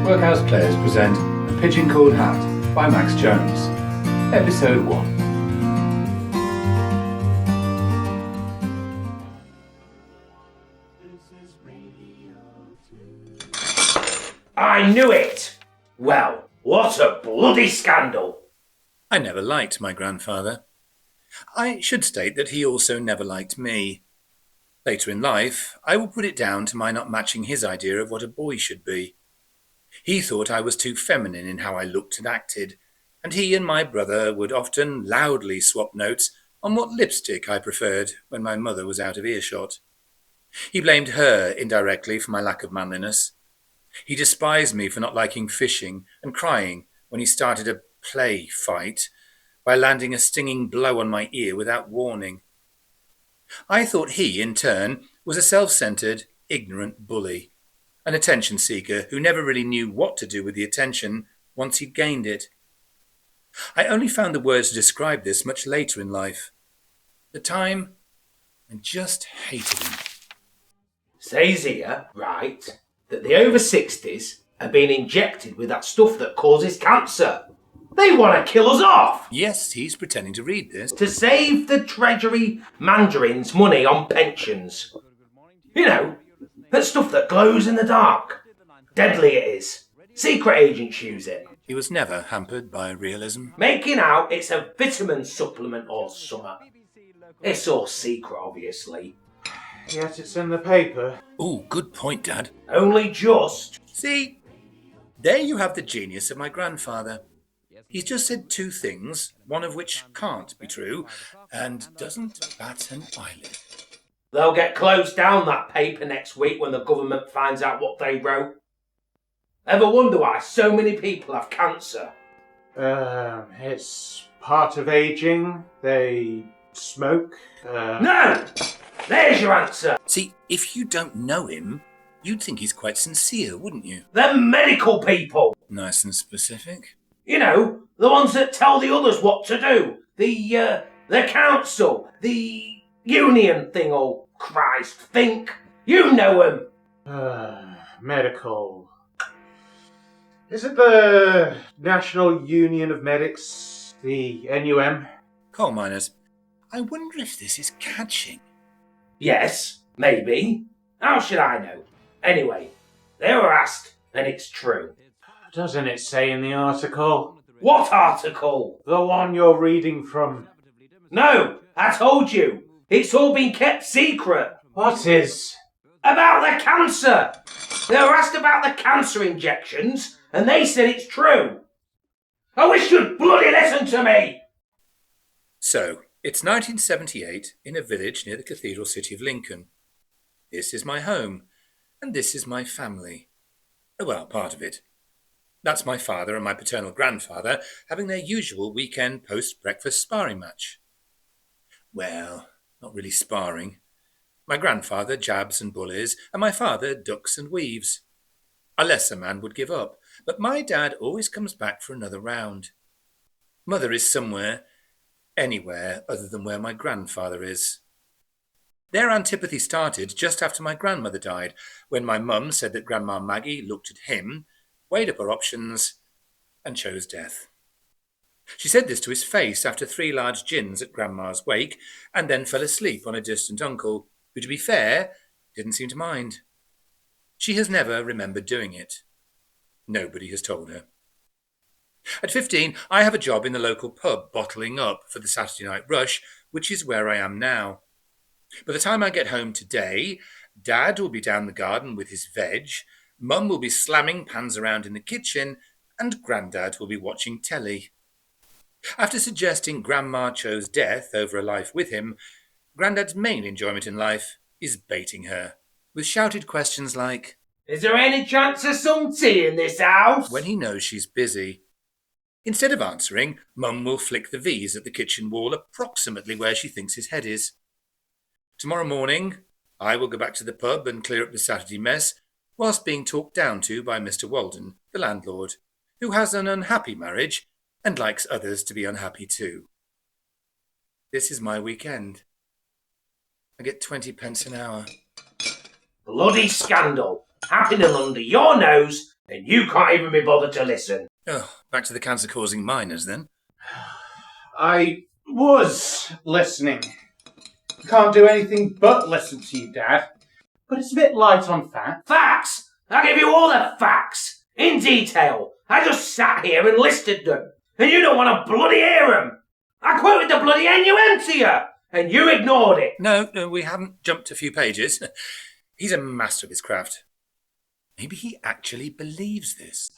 Workhouse Players present A Pigeon Called Hat by Max Jones. Episode 1. I knew it! Well, what a bloody scandal! I never liked my grandfather. I should state that he also never liked me. Later in life, I will put it down to my not matching his idea of what a boy should be. He thought I was too feminine in how I looked and acted, and he and my brother would often loudly swap notes on what lipstick I preferred when my mother was out of earshot. He blamed her indirectly for my lack of manliness. He despised me for not liking fishing and crying when he started a play fight by landing a stinging blow on my ear without warning. I thought he, in turn, was a self-centered, ignorant bully, an attention seeker who never really knew what to do with the attention once he'd gained it. I only found the words to describe this much later in life. At the time, I just hated him. Says here, right, that the over 60s are being injected with that stuff that causes cancer. They want to kill us off! Yes, he's pretending to read this. To save the Treasury mandarins money on pensions. You know, that stuff that glows in the dark. Deadly it is. Secret agents use it. He was never hampered by realism. Making out it's a vitamin supplement or something. It's all secret, obviously. Yes, it's in the paper. Oh, good point, Dad. Only just. See, there you have the genius of my grandfather. He's just said two things, one of which can't be true, and doesn't bat an eyelid. They'll get closed down, that paper, next week when the government finds out what they wrote. Ever wonder why so many people have cancer? It's part of aging. They smoke. No! There's your answer. See, if you don't know him, you'd think he's quite sincere, wouldn't you? They're medical people. Nice and specific. You know, the ones that tell the others what to do. The council, the union thing, oh Christ, think. You know them. Medical. Is it the National Union of Medics, the NUM? Coal miners, I wonder if this is catching. Yes, maybe. How should I know? Anyway, they were asked, and it's true. Doesn't it say in the article? What article? The one you're reading from. No, I told you. It's all been kept secret. What is? About the cancer. They were asked about the cancer injections, and they said it's true. I wish you'd bloody listen to me. So, it's 1978 in a village near the cathedral city of Lincoln. This is my home, and this is my family. Well, part of it. That's my father and my paternal grandfather having their usual weekend post-breakfast sparring match. Well, not really sparring. My grandfather jabs and bullies, and my father ducks and weaves. A lesser man would give up, but my dad always comes back for another round. Mother is somewhere, anywhere other than where my grandfather is. Their antipathy started just after my grandmother died, when my mum said that Grandma Maggie looked at him, weighed up her options, and chose death. She said this to his face after 3 large gins at Grandma's wake, and then fell asleep on a distant uncle, who, to be fair, didn't seem to mind. She has never remembered doing it. Nobody has told her. At 15, I have a job in the local pub, bottling up for the Saturday night rush, which is where I am now. By the time I get home today, Dad will be down the garden with his veg, Mum will be slamming pans around in the kitchen, and Grandad will be watching telly. After suggesting Grandma chose death over a life with him, Grandad's main enjoyment in life is baiting her, with shouted questions like, Is there any chance of some tea in this house? when he knows she's busy. Instead of answering, Mum will flick the V's at the kitchen wall approximately where she thinks his head is. Tomorrow morning, I will go back to the pub and clear up the Saturday mess, whilst being talked down to by Mr. Walden, the landlord, who has an unhappy marriage and likes others to be unhappy too. This is my weekend. I get 20 pence an hour. Bloody scandal. Happening under your nose and you can't even be bothered to listen. Oh, back to the cancer-causing miners then. I was listening. Can't do anything but listen to you, Dad. But it's a bit light on facts. Facts! I give you all the facts, in detail. I just sat here and listed them, and you don't want to bloody hear them. I quoted the bloody NUM to you, and you ignored it. No, we haven't jumped a few pages. He's a master of his craft. Maybe he actually believes this.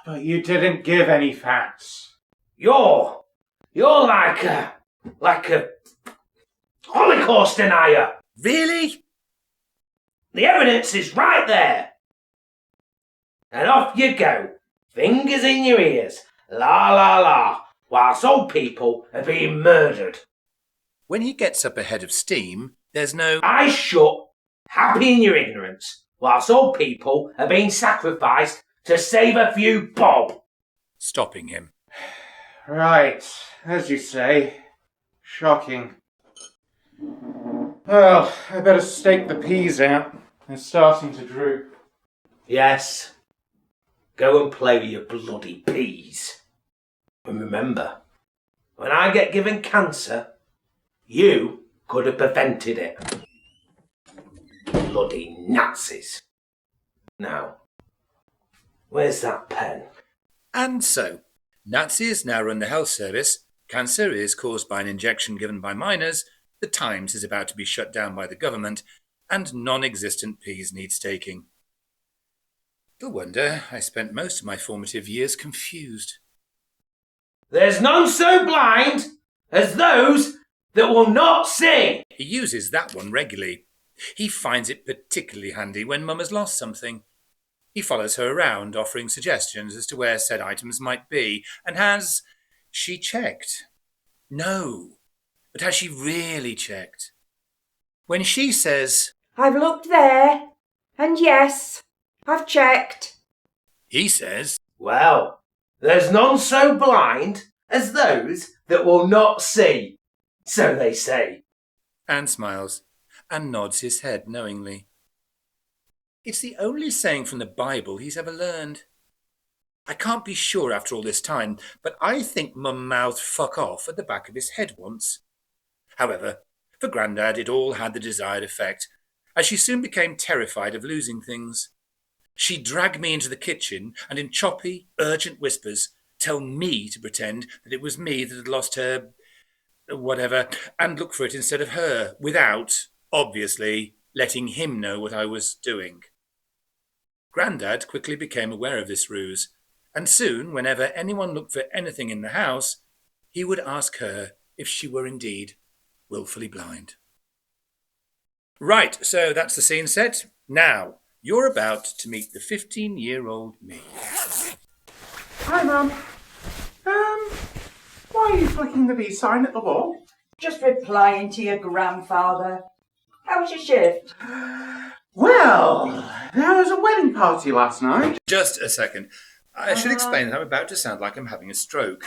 But you didn't give any facts. You're like a Holocaust denier. Really? The evidence is right there. And off you go, fingers in your ears, la la la, whilst old people are being murdered. When he gets up ahead of steam, there's no... Eyes shut, happy in your ignorance, whilst old people are being sacrificed to save a few bob. stopping him. Right, as you say. Shocking. Well, I better stake the peas out. They're starting to droop. Yes. Go and play with your bloody peas. And remember, when I get given cancer, you could have prevented it. Bloody Nazis. Now, where's that pen? And so, Nazis now run the health service, cancer is caused by an injection given by miners, the Times is about to be shut down by the government, and non-existent peas need staking. You'll wonder I spent most of my formative years confused. There's none so blind as those that will not see. He uses that one regularly. He finds it particularly handy when Mum has lost something. He follows her around, offering suggestions as to where said items might be, and has she checked? No. But has she really checked? When she says, I've looked there, and yes, I've checked. he says, Well, there's none so blind as those that will not see. So they say. and smiles, and nods his head knowingly. It's the only saying from the Bible he's ever learned. I can't be sure after all this time, but I think Mum mouthed fuck off at the back of his head once. However, for Grandad it all had the desired effect, as she soon became terrified of losing things. She dragged me into the kitchen and in choppy, urgent whispers tell me to pretend that it was me that had lost her whatever, and look for it instead of her, without, obviously, letting him know what I was doing. Grandad quickly became aware of this ruse, and soon, whenever anyone looked for anything in the house, he would ask her if she were indeed wilfully blind. Right, so that's the scene set. Now, you're about to meet the 15-year-old me. Hi, Mum. Why are you flicking the B sign at the wall? Just replying to your grandfather. How was your shift? Well, there was a wedding party last night. Just a second. I should explain that I'm about to sound like I'm having a stroke.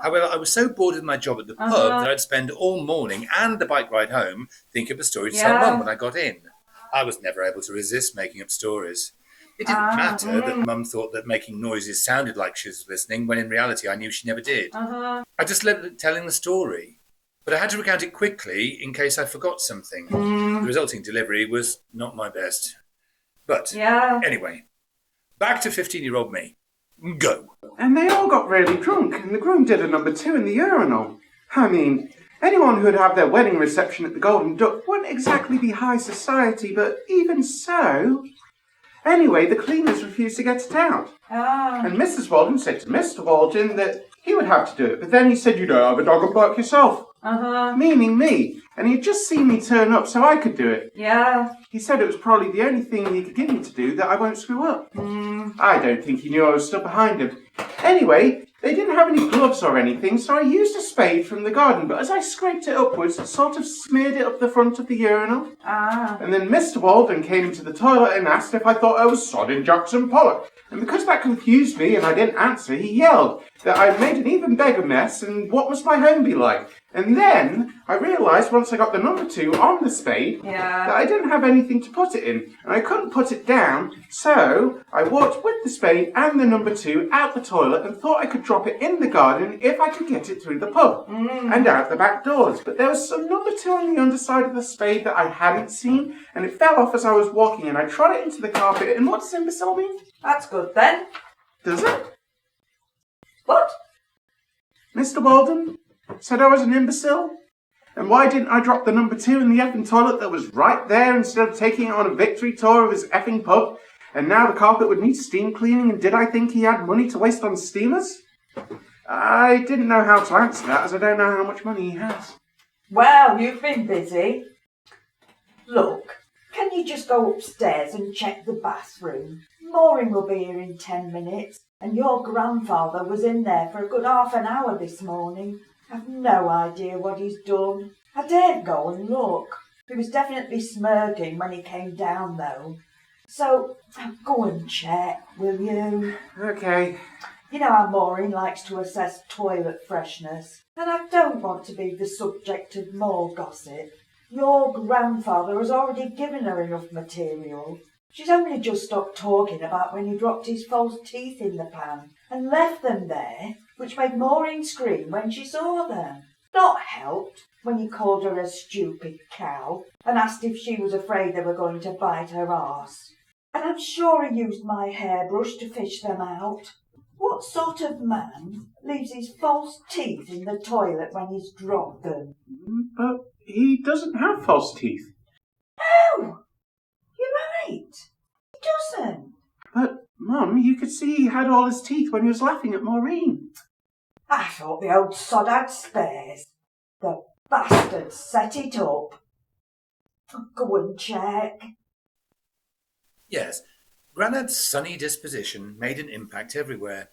However, I was so bored with my job at the pub that I'd spend all morning and the bike ride home thinking of a story to tell Mum when I got in. I was never able to resist making up stories. It didn't matter that Mum thought that making noises sounded like she was listening, when in reality I knew she never did. I just left it telling the story. But I had to recount it quickly in case I forgot something. The resulting delivery was not my best. But anyway, back to 15-year-old me. Go. And they all got really drunk, and the groom did a number 2 in the urinal. I mean, anyone who'd have their wedding reception at the Golden Duck wouldn't exactly be high society, but even so... Anyway, the cleaners refused to get it out. And Mrs. Walden said to Mr. Walden that he would have to do it, but then he said, you don't have a dog and bark yourself. Meaning me. And he'd just seen me turn up so I could do it. He said it was probably the only thing he could get me to do that I won't screw up. I don't think he knew I was stood behind him. Anyway, they didn't have any gloves or anything, so I used a spade from the garden, but as I scraped it upwards, it sort of smeared it up the front of the urinal. And then Mr. Walden came into the toilet and asked if I thought I was sodding Jackson Pollock. And because that confused me and I didn't answer, he yelled that I'd made an even bigger mess and what must my home be like? And then I realised once I got the number 2 on the spade that I didn't have anything to put it in. And I couldn't put it down, so I walked with the spade and the number 2 out the toilet and thought I could drop it in the garden if I could get it through the pub and out the back doors. But there was some number 2 on the underside of the spade that I hadn't seen, and it fell off as I was walking, and I trod it into the carpet. And what does imbecile mean? That's good then. Does it? What? Mr. Walden said I was an imbecile? And why didn't I drop the number 2 in the effing toilet that was right there instead of taking it on a victory tour of his effing pub? And now the carpet would need steam cleaning, and did I think he had money to waste on steamers? I didn't know how to answer that, as I don't know how much money he has. Well, you've been busy. Look, can you just go upstairs and check the bathroom? Maureen will be here in 10 minutes, and your grandfather was in there for a good half an hour this morning. I've no idea what he's done. I daren't go and look. He was definitely smirking when he came down, though. So, go and check, will you? Okay. You know how Maureen likes to assess toilet freshness, and I don't want to be the subject of more gossip. Your grandfather has already given her enough material. She's only just stopped talking about when he dropped his false teeth in the pan and left them there, which made Maureen scream when she saw them. Not helped when he called her a stupid cow and asked if she was afraid they were going to bite her arse. And I'm sure he used my hairbrush to fish them out. What sort of man leaves his false teeth in the toilet when he's dropped them? But he doesn't have false teeth. Oh, you're right. He doesn't. But, Mum, you could see he had all his teeth when he was laughing at Maureen. I thought the old sod had spares. The bastard set it up. Go and check. Yes, Grandad's sunny disposition made an impact everywhere.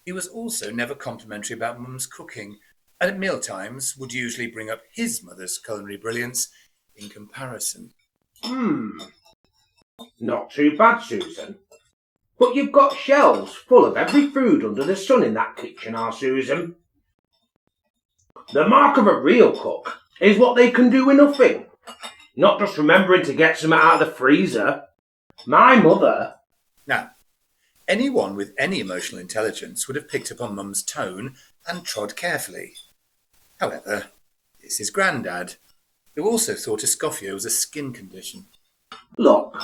He was also never complimentary about Mum's cooking, and at mealtimes would usually bring up his mother's culinary brilliance in comparison. Not too bad, Susan. But you've got shelves full of every food under the sun in that kitchen, Susan. The mark of a real cook is what they can do with nothing, not just remembering to get some out of the freezer. My mother... Now, anyone with any emotional intelligence would have picked up on Mum's tone and trod carefully. However, this is Grandad, who also thought escoffio was a skin condition. Look,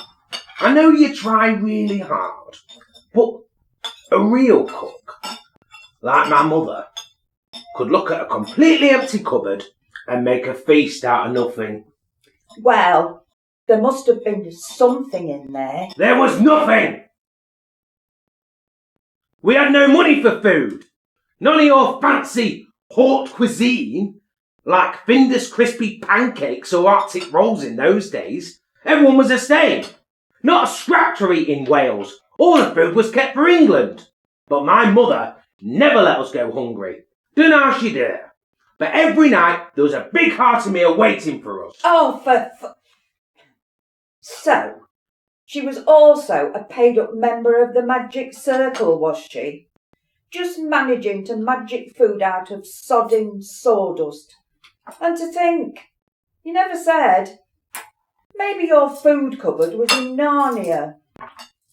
I know you try really hard, but a real cook, like my mother, could look at a completely empty cupboard and make a feast out of nothing. Well, there must have been something in there. There was nothing! We had no money for food. None of your fancy haute cuisine, like Finder's crispy pancakes or Arctic rolls in those days. Everyone was the same. Not a scrap to eat in Wales. All the food was kept for England. But my mother never let us go hungry. Don't know how she did it. But every night there was a big hearty meal waiting for us. Oh, So, she was also a paid-up member of the Magic Circle, was she? Just managing to magic food out of sodding sawdust. And to think, you never said, maybe your food cupboard was in Narnia.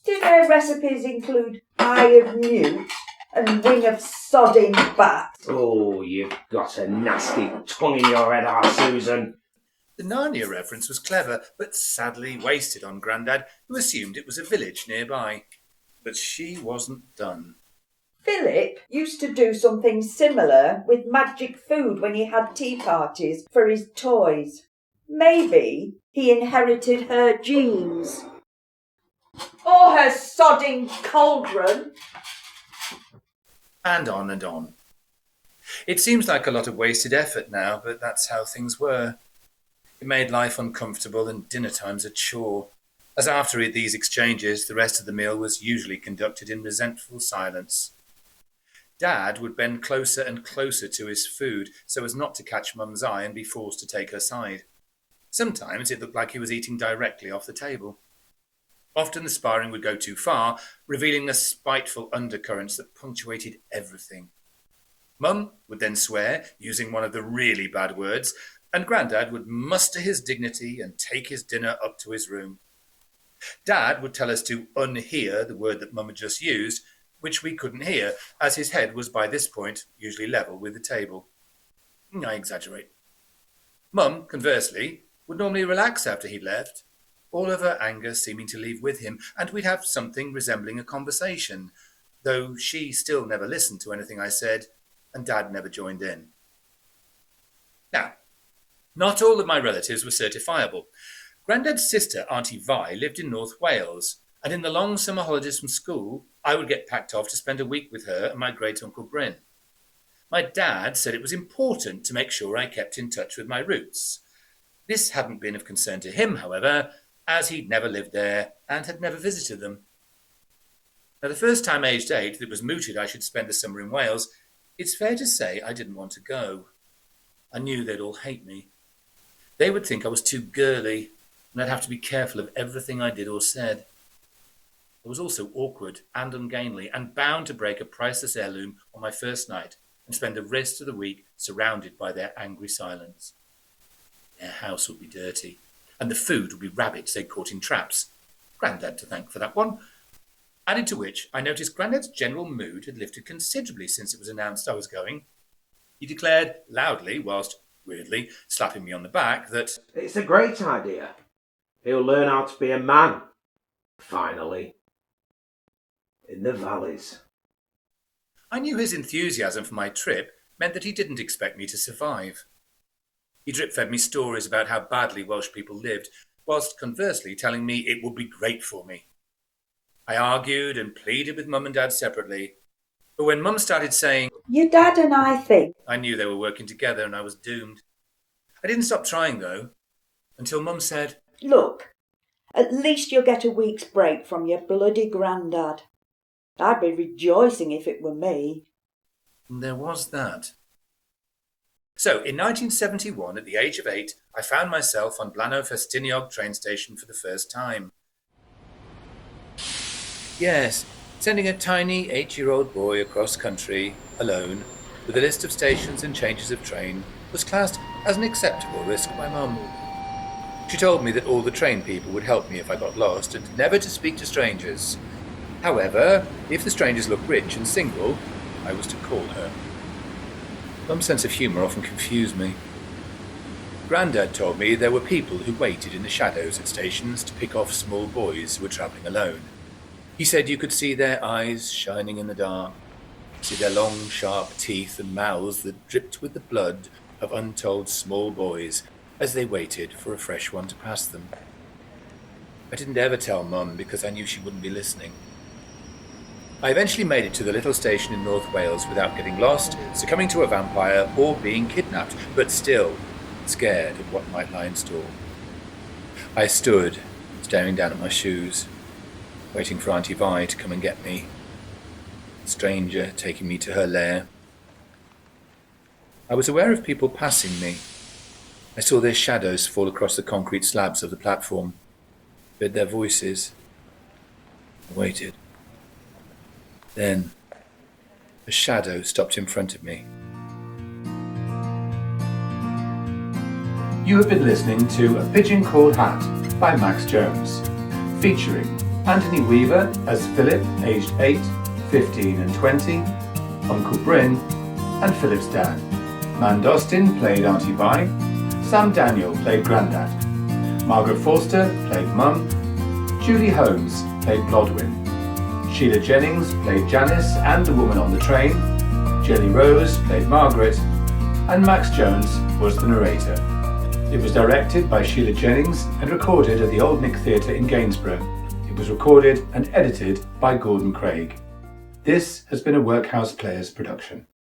Did their recipes include eye of newt and wing of sodding bat? Oh, you've got a nasty tongue in your head, Susan. The Narnia reference was clever, but sadly wasted on Grandad, who assumed it was a village nearby. But she wasn't done. Philip used to do something similar with magic food when he had tea parties for his toys. Maybe he inherited her genes. Or her sodding cauldron. And on and on. It seems like a lot of wasted effort now, but that's how things were. It made life uncomfortable and dinner times a chore, as after these exchanges the rest of the meal was usually conducted in resentful silence. Dad would bend closer and closer to his food so as not to catch Mum's eye and be forced to take her side. Sometimes it looked like he was eating directly off the table. Often the sparring would go too far, revealing the spiteful undercurrents that punctuated everything. Mum would then swear, using one of the really bad words, and Grandad would muster his dignity and take his dinner up to his room. Dad would tell us to unhear the word that Mum had just used, which we couldn't hear, as his head was by this point usually level with the table. I exaggerate. Mum, conversely, would normally relax after he'd left, all of her anger seeming to leave with him, and we'd have something resembling a conversation, though she still never listened to anything I said, and Dad never joined in. Now, not all of my relatives were certifiable. Grandad's sister, Aunty Vi, lived in North Wales, and in the long summer holidays from school, I would get packed off to spend a week with her and my great-uncle Bryn. My dad said it was important to make sure I kept in touch with my roots. This hadn't been of concern to him, however, as he'd never lived there and had never visited them. Now, the first time aged 8 that it was mooted I should spend the summer in Wales, it's fair to say I didn't want to go. I knew they'd all hate me. They would think I was too girly, and I'd have to be careful of everything I did or said. I was also awkward and ungainly, and bound to break a priceless heirloom on my first night and spend the rest of the week surrounded by their angry silence. Their house would be dirty, and the food would be rabbits they'd caught in traps. Grandad to thank for that one. Added to which, I noticed Grandad's general mood had lifted considerably since it was announced I was going. He declared loudly, whilst weirdly slapping me on the back, that It's a great idea. He'll learn how to be a man, finally, in the valleys. I knew his enthusiasm for my trip meant that he didn't expect me to survive. He drip-fed me stories about how badly Welsh people lived, whilst conversely telling me it would be great for me. I argued and pleaded with Mum and Dad separately, but when Mum started saying, Your dad and I think. I knew they were working together and I was doomed. I didn't stop trying, though, until Mum said, Look, at least you'll get a week's break from your bloody Grandad. I'd be rejoicing if it were me. And there was that. So, in 1971, at the age of 8, I found myself on Blanno Festiniog train station for the first time. Yes, sending a tiny 8-year-old boy across country, alone, with a list of stations and changes of train, was classed as an acceptable risk by Mum. She told me that all the train people would help me if I got lost and never to speak to strangers. However, if the strangers looked rich and single, I was to call her. Mum's sense of humour often confused me. Grandad told me there were people who waited in the shadows at stations to pick off small boys who were travelling alone. He said you could see their eyes shining in the dark, see their long, sharp teeth and mouths that dripped with the blood of untold small boys as they waited for a fresh one to pass them. I didn't ever tell Mum because I knew she wouldn't be listening. I eventually made it to the little station in North Wales without getting lost, succumbing to a vampire, or being kidnapped, but still scared of what might lie in store. I stood, staring down at my shoes, waiting for Aunty Vi to come and get me. A stranger taking me to her lair. I was aware of people passing me. I saw their shadows fall across the concrete slabs of the platform, heard their voices. I waited. Then, a shadow stopped in front of me. You have been listening to A Pigeon Called Hat by Max Jones, featuring Anthony Weaver as Philip, aged 8, 15 and 20, Uncle Bryn, and Philip's dad. Mand Austin played Aunty Vi, Sam Daniel played Grandad, Margaret Forster played Mum, Julie Holmes played Blodwyn, Sheila Jennings played Janice and the woman on the train, Jelly Rose played Margaret, and Max Jones was the narrator. It was directed by Sheila Jennings and recorded at the Old Nick Theatre in Gainsborough. It was recorded and edited by Gordon Craig. This has been a Workhouse Players production.